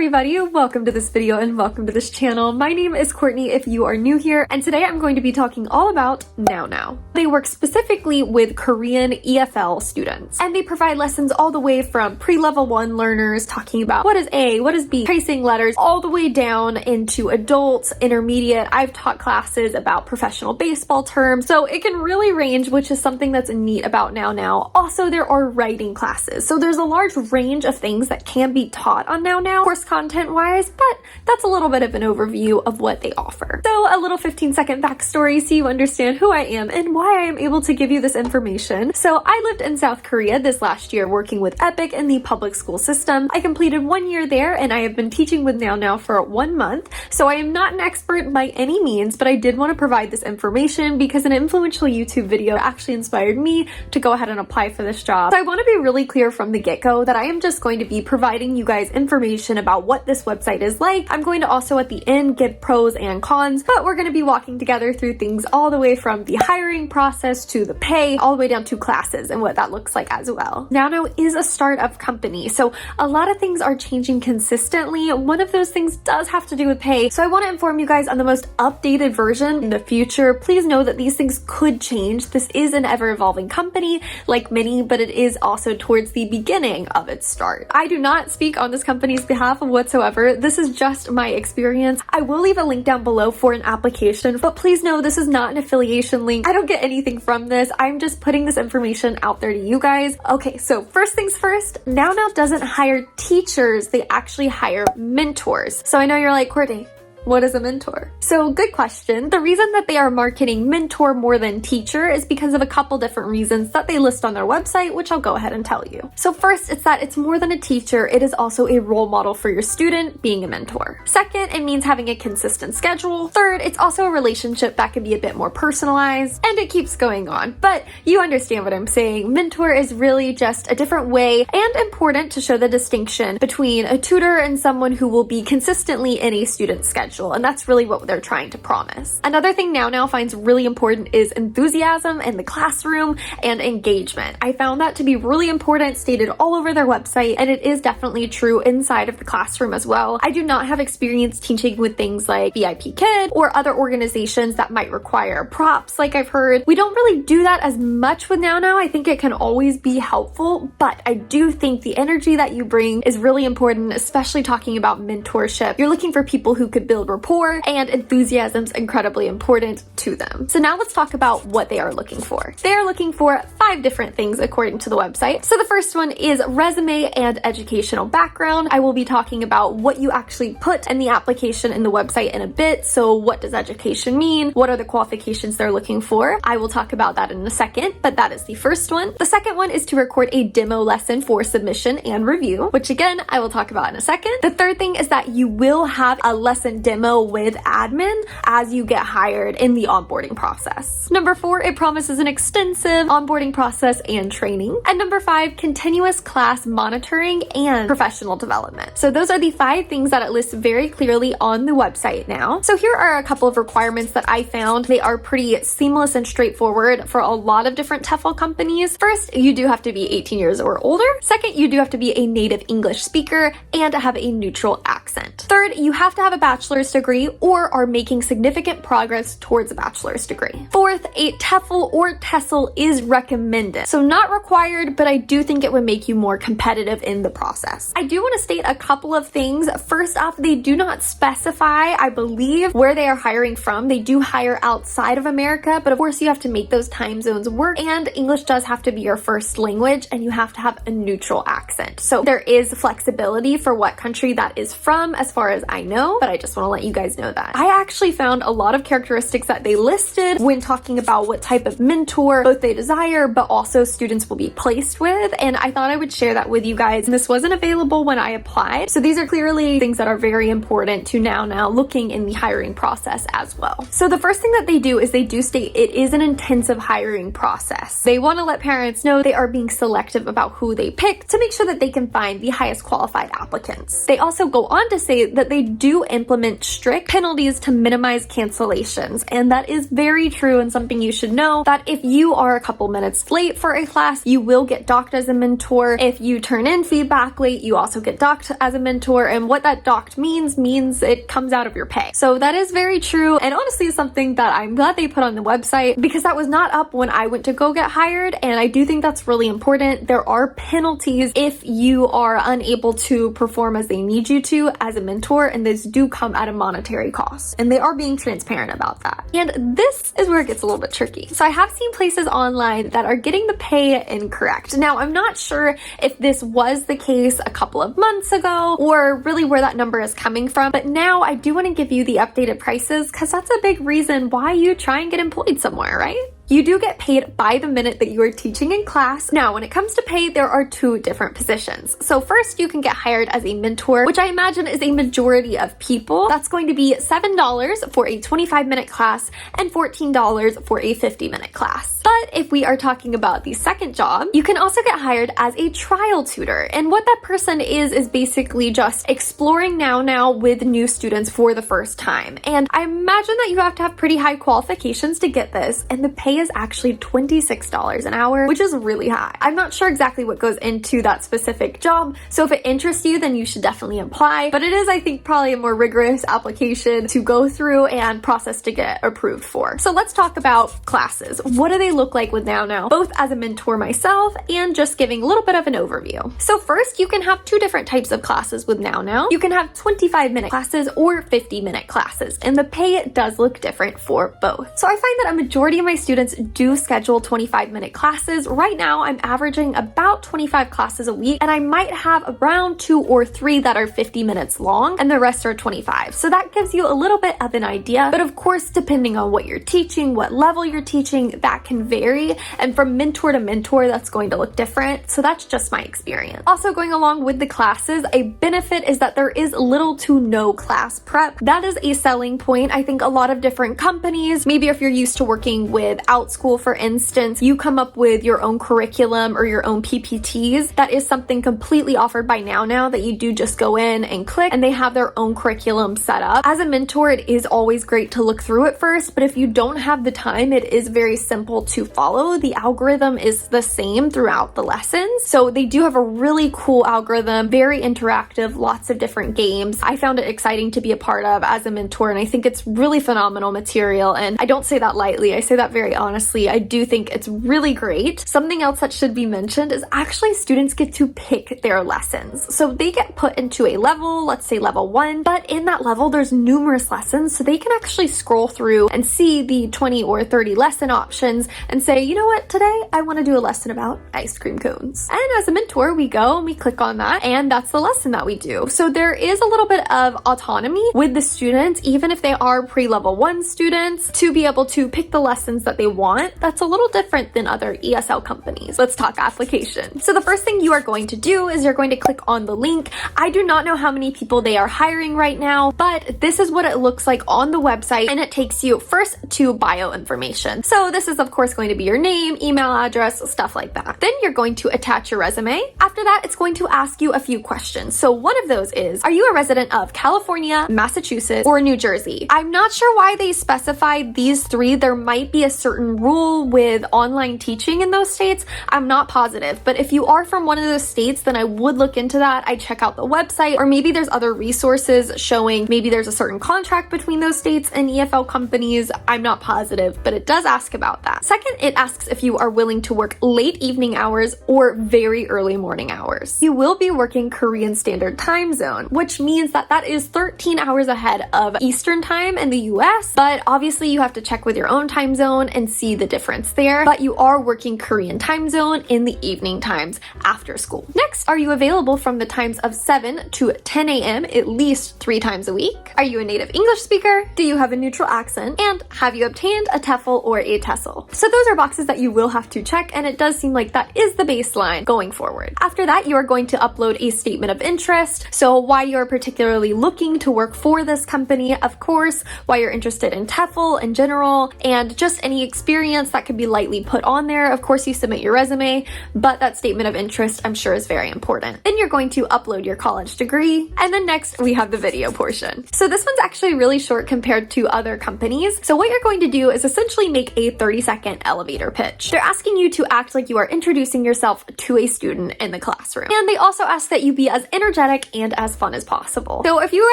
everybody, welcome to this video and welcome to this channel. My name is Courtney if you are new here, and today I'm going to be talking all about Nao Now. They work specifically with Korean ESL students, and they provide lessons all the way from pre-level 1 learners talking about what is A, what is B, tracing letters, all the way down into adults, intermediate. I've taught classes about professional baseball terms, so it can really range, which is something that's neat about Nao Now. Also, there are writing classes, so there's a large range of things that can be taught on Nao Now, course content wise, but that's a little bit of an overview of what they offer. So a little 15-second backstory so you understand who I am and why I am able to give you this information. So I lived in South Korea this last year working with EPIC in the public school system. I completed 1 year there and I have been teaching with Nao Now for 1 month. So I am not an expert by any means, but I did want to provide this information because an influential YouTube video actually inspired me to go ahead and apply for this job. So I want to be really clear from the get-go that I am just going to be providing you guys information about what this website is like. I'm going to also at the end give pros and cons, but we're going to be walking together through things all the way from the hiring process to the pay, all the way down to classes and what that looks like as well. Nao Now is a startup company, so a lot of things are changing consistently. One of those things does have to do with pay, so I want to inform you guys on the most updated version in the future. Please know that these things could change. This is an ever-evolving company, like many, but it is also towards the beginning of its start. I do not speak on this company's behalf whatsoever. This is just my experience. I will leave a link down below for an application, but please know this is not an affiliation link. I don't get anything from this. I'm just putting this information out there to you guys. Okay, so first things first, Nao Now doesn't hire teachers. They actually hire mentors. So I know you're like, Courtney, what is a mentor? So good question. The reason that they are marketing mentor more than teacher is because of a couple different reasons that they list on their website, which I'll go ahead and tell you. So first, it's that it's more than a teacher. It is also a role model for your student, being a mentor. Second, it means having a consistent schedule. Third, it's also a relationship that can be a bit more personalized, and it keeps going on. But you understand what I'm saying. Mentor is really just a different way and important to show the distinction between a tutor and someone who will be consistently in a student's schedule. And that's really what they're trying to promise. Another thing Nao Now finds really important is enthusiasm in the classroom and engagement. I found that to be really important, stated all over their website, and it is definitely true inside of the classroom as well. I do not have experience teaching with things like VIP Kid or other organizations that might require props like I've heard. We don't really do that as much with Nao Now. I think it can always be helpful, but I do think the energy that you bring is really important, especially talking about mentorship. You're looking for people who could build rapport, and enthusiasm's incredibly important to them. So now let's talk about what they are looking for. They are looking for 5 different things according to the website. So the first one is resume and educational background. I will be talking about what you actually put in the application in the website in a bit. So what does education mean? What are the qualifications they're looking for? I will talk about that in a second, but that is the first one. The second one is to record a demo lesson for submission and review, which again, I will talk about in a second. The third thing is that you will have a lesson demo with admin as you get hired in the onboarding process. Number 4, it promises an extensive onboarding process and training. And number 5, continuous class monitoring and professional development. So those are the 5 things that it lists very clearly on the website now. So here are a couple of requirements that I found. They are pretty seamless and straightforward for a lot of different TEFL companies. First, you do have to be 18 years or older. Second, you do have to be a native English speaker and have a neutral accent. Third, you have to have a bachelor's degree or are making significant progress towards a bachelor's degree. Fourth, a TEFL or TESOL is recommended. So not required, but I do think it would make you more competitive in the process. I do want to state a couple of things. First off, they do not specify, I believe, where they are hiring from. They do hire outside of America, but of course you have to make those time zones work, and English does have to be your first language, and you have to have a neutral accent. So there is flexibility for what country that is from as far as I know, but I just want to let you guys know that. I actually found a lot of characteristics that they listed when talking about what type of mentor both they desire, but also students will be placed with, and I thought I would share that with you guys. And this wasn't available when I applied, so these are clearly things that are very important to Nao Now looking in the hiring process as well. So the first thing that they do is they do state it is an intensive hiring process. They want to let parents know they are being selective about who they pick to make sure that they can find the highest qualified applicants. They also go on to say that they do implement strict penalties to minimize cancellations. And that is very true and something you should know, that if you are a couple minutes late for a class, you will get docked as a mentor. If you turn in feedback late, you also get docked as a mentor. And what that docked means it comes out of your pay. So that is very true. And honestly, is something that I'm glad they put on the website, because that was not up when I went to go get hired. And I do think that's really important. There are penalties if you are unable to perform as they need you to as a mentor, and those do come at a monetary cost. And they are being transparent about that. And this is where it gets a little bit tricky. So I have seen places online that are getting the pay incorrect. Now, I'm not sure if this was the case a couple of months ago or really where that number is coming from, but now I do want to give you the updated prices, because that's a big reason why you try and get employed somewhere, right? You do get paid by the minute that you are teaching in class. Now, when it comes to pay, there are two different positions. So first, you can get hired as a mentor, which I imagine is a majority of people. That's going to be $7 for a 25-minute class and $14 for a 50-minute class. But if we are talking about the second job, you can also get hired as a trial tutor. And what that person is basically just exploring Nao Now with new students for the first time. And I imagine that you have to have pretty high qualifications to get this, and the pay is actually $26 an hour, which is really high. I'm not sure exactly what goes into that specific job, so if it interests you, then you should definitely apply. But it is, I think, probably a more rigorous application to go through and process to get approved for. So let's talk about classes. What do they look like with Nao Now, both as a mentor myself and just giving a little bit of an overview. So first, you can have two different types of classes with Nao Now. You can have 25-minute classes or 50-minute classes, and the pay does look different for both. So I find that a majority of my students do schedule 25-minute classes. Right now, I'm averaging about 25 classes a week, and I might have around 2 or 3 that are 50 minutes long, and the rest are 25. So that gives you a little bit of an idea. But of course, depending on what you're teaching, what level you're teaching, that can vary. And from mentor to mentor, that's going to look different. So that's just my experience. Also, going along with the classes, a benefit is that there is little to no class prep. That is a selling point. I think a lot of different companies, maybe if you're used to working with OutSchool, for instance, you come up with your own curriculum or your own PPTs. That is something completely offered by Nao Now, that you do just go in and click, and they have their own curriculum set up. As a mentor, it is always great to look through it first, but if you don't have the time, it is very simple to follow. The algorithm is the same throughout the lessons. So they do have a really cool algorithm, very interactive, lots of different games. I found it exciting to be a part of as a mentor, and I think it's really phenomenal material. And I don't say that lightly. I say that very honestly. I do think it's really great. Something else that should be mentioned is actually students get to pick their lessons. So they get put into a level, let's say level 1, but in that level, there's numerous lessons. So they can actually scroll through and see the 20 or 30 lesson options and say, you know what, today I want to do a lesson about ice cream cones. And as a mentor, we go and we click on that, and that's the lesson that we do. So there is a little bit of autonomy with the students, even if they are pre-level 1 students, to be able to pick the lessons that they want. That's a little different than other ESL companies. Let's talk application. So the first thing you are going to do is you're going to click on the link. I do not know how many people they are hiring right now, but this is what it looks like on the website, and it takes you first to bio information. So this is of course going to be your name, email address, stuff like that. Then you're going to attach your resume. After that, it's going to ask you a few questions. So one of those is, are you a resident of California, Massachusetts, or New Jersey? I'm not sure why they specified these 3. There might be a certain rule with online teaching in those states. I'm not positive, but if you are from one of those states, then I would look into that. I'd check out the website, or maybe there's other resources showing maybe there's a certain contract between those states and EFL companies. I'm not positive, but it does ask about that. Second, it asks if you are willing to work late evening hours or very early morning hours. You will be working Korean Standard Time Zone, which means that that is 13 hours ahead of Eastern Time in the US, but obviously you have to check with your own time zone and see the difference there. But you are working Korean time zone in the evening times after school. Next, are you available from the times of 7 to 10 a.m. at least 3 times a week? Are you a native English speaker? Do you have a neutral accent? And have you obtained a TEFL or a TESOL? So those are boxes that you will have to check, and it does seem like that is the baseline going forward. After that, you are going to upload a statement of interest. So why you're particularly looking to work for this company, of course, why you're interested in TEFL in general, and just any experience that could be lightly put on there. Of course, you submit your resume, but that statement of interest I'm sure is very important. Then you're going to upload your college degree, and then next we have the video portion. So this one's actually really short compared to other companies. So what you're going to do is essentially make a 30-second elevator pitch. They're asking you to act like you are introducing yourself to a student in the classroom. And they also ask that you be as energetic and as fun as possible. So if you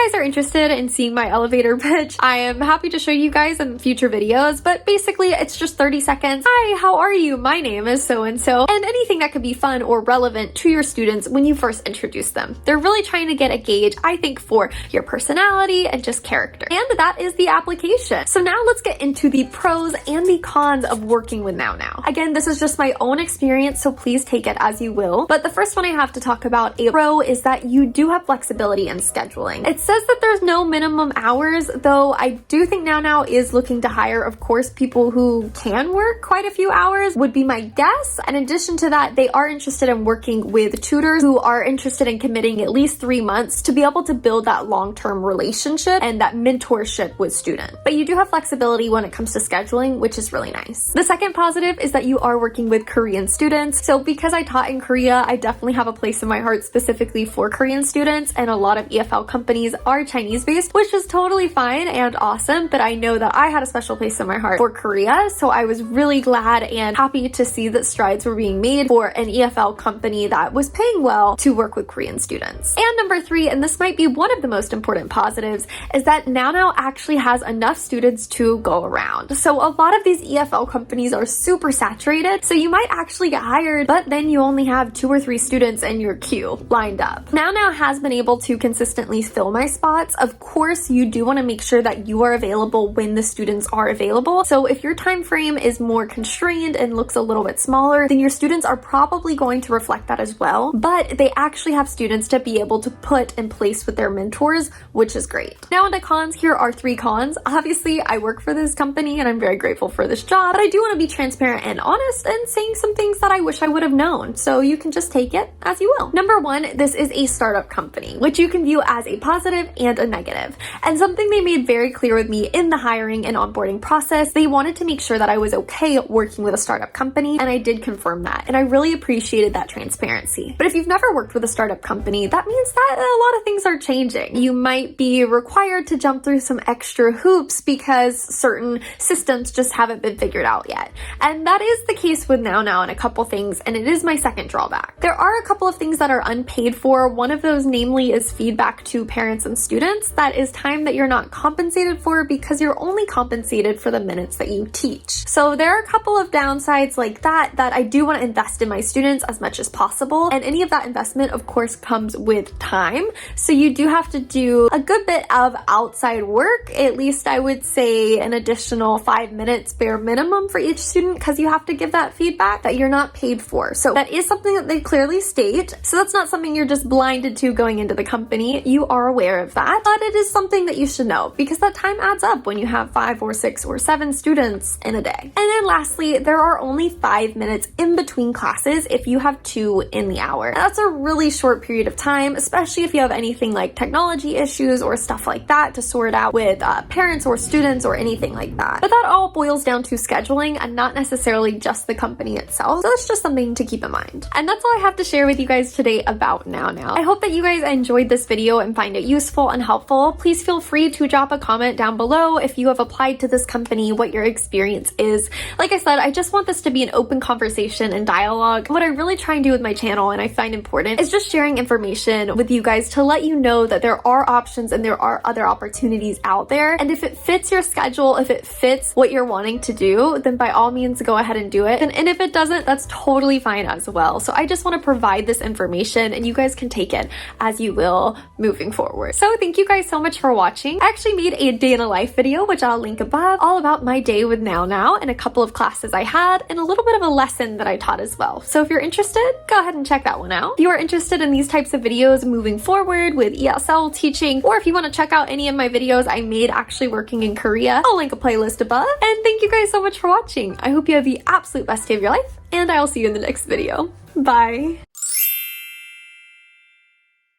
guys are interested in seeing my elevator pitch, I am happy to show you guys in future videos, but basically it's just 30 seconds. Hi, how are you? My name is so-and-so, and anything that could be fun or relevant to your students when you first introduce them. They're really trying to get a gauge, I think, for your personality and just character. And that is the application. So now let's get into the pros and the cons of working with Nao Now. Again, this is just my own experience, so please take it as you will. But the first one I have to talk about, a pro, is that you do have flexibility in scheduling. It says that there's no minimum hours, though I do think Nao Now is looking to hire, of course, people who can work quite a few hours, would be my guess. In addition to that, they are interested in working with tutors who are interested in committing at least 3 months to be able to build that long-term relationship and that mentorship with students. But you do have flexibility when it comes to scheduling, which is really nice. The second positive is that you are working with Korean students. So because I taught in Korea, I definitely have a place in my heart specifically for Korean students, and a lot of EFL companies are Chinese-based, which is totally fine and awesome, but I know that I had a special place in my heart for Korea, so I was really glad and happy to see that strides were being made for an EFL company that was paying well to work with Korean students. And number 3, and this might be one of the most important positives, is that Nao Now actually has enough students to go around. So a lot of these EFL companies are super saturated, so you might actually get hired, but then you only have 2 or 3 students in your queue lined up. Nao Now has been able to consistently fill my spots. Of course, you do want to make sure that you are available when the students are available. So if your time frame is more constrained and looks a little bit smaller, then your students are probably going to reflect that as well. But they actually have students to be able to put in place with their mentors, which is great. Now on to cons. Here are 3 cons. Obviously, I work for this company and I'm very grateful for this job, but I do want to be transparent and honest and saying some things that I wish I would have known. So you can just take it as you will. Number 1, this is a startup company, which you can view as a positive and a negative. And something they made very clear with me in the hiring and onboarding process, they wanted to make sure that I was okay working with a startup company, and I did confirm that. And I really appreciated that transparency. But if you've never worked with a startup company, that means that a lot of things are changing. You might be required to jump through some extra hoops because certain systems just haven't been figured out yet. And that is the case with Nao Now in a couple things, and it is my second drawback. There are a couple of things that are unpaid for. One of those, namely, is feedback to parents and students. That is time that you're not compensated for because you're only compensated for the minutes that you teach. So there are a couple of downsides like that I do want to invest in my students as much as possible. And any of that investment, of course, comes with time. So you do have to do a good bit of outside work, at least I would say an additional 5 minutes bare minimum for each student, because you have to give that feedback that you're not paid for. So that is something that they clearly state. So that's not something you're just blinded to going into the company. You are aware of that, but it is something that you should know because that time adds up when you have 5 or 6 or 7 students in a day. And then lastly, there are only 5 minutes in between classes if you have 2 in the hour. And that's a really short period of time, especially if you have anything like technology issues or stuff like that to sort out with parents or students or anything like that. But that all boils down to scheduling and not necessarily just the company itself. So that's just something to keep in mind. And that's all I have to share with you guys today about Nao Now. I hope that you guys enjoyed this video and find it useful and helpful. Please feel free to drop a comment down below if you have applied to this company, what your experience is. Like I said, I just want this to be an open conversation and dialogue. What I really try and do with my channel, and I find important, is just sharing information with you guys to let you know that there are options and there are other opportunities out there. And if it fits your schedule, if it fits what you're wanting to do, then by all means go ahead and do it. And if it doesn't, that's totally fine as well. So I just want to provide this information and you guys can take it as you will moving forward. So thank you guys so much for watching. I actually made a day in a life video, which I'll link above, all about my day with Nao Now and a couple of classes I had and a little bit of a lesson that I taught as well. So if you're interested, go ahead and check that one out. If you are interested in these types of videos moving forward with ESL teaching, or if you want to check out any of my videos I made actually working in Korea, I'll link a playlist above. And thank you guys so much for watching. I hope you have the absolute best day of your life, and I'll see you in the next video. Bye!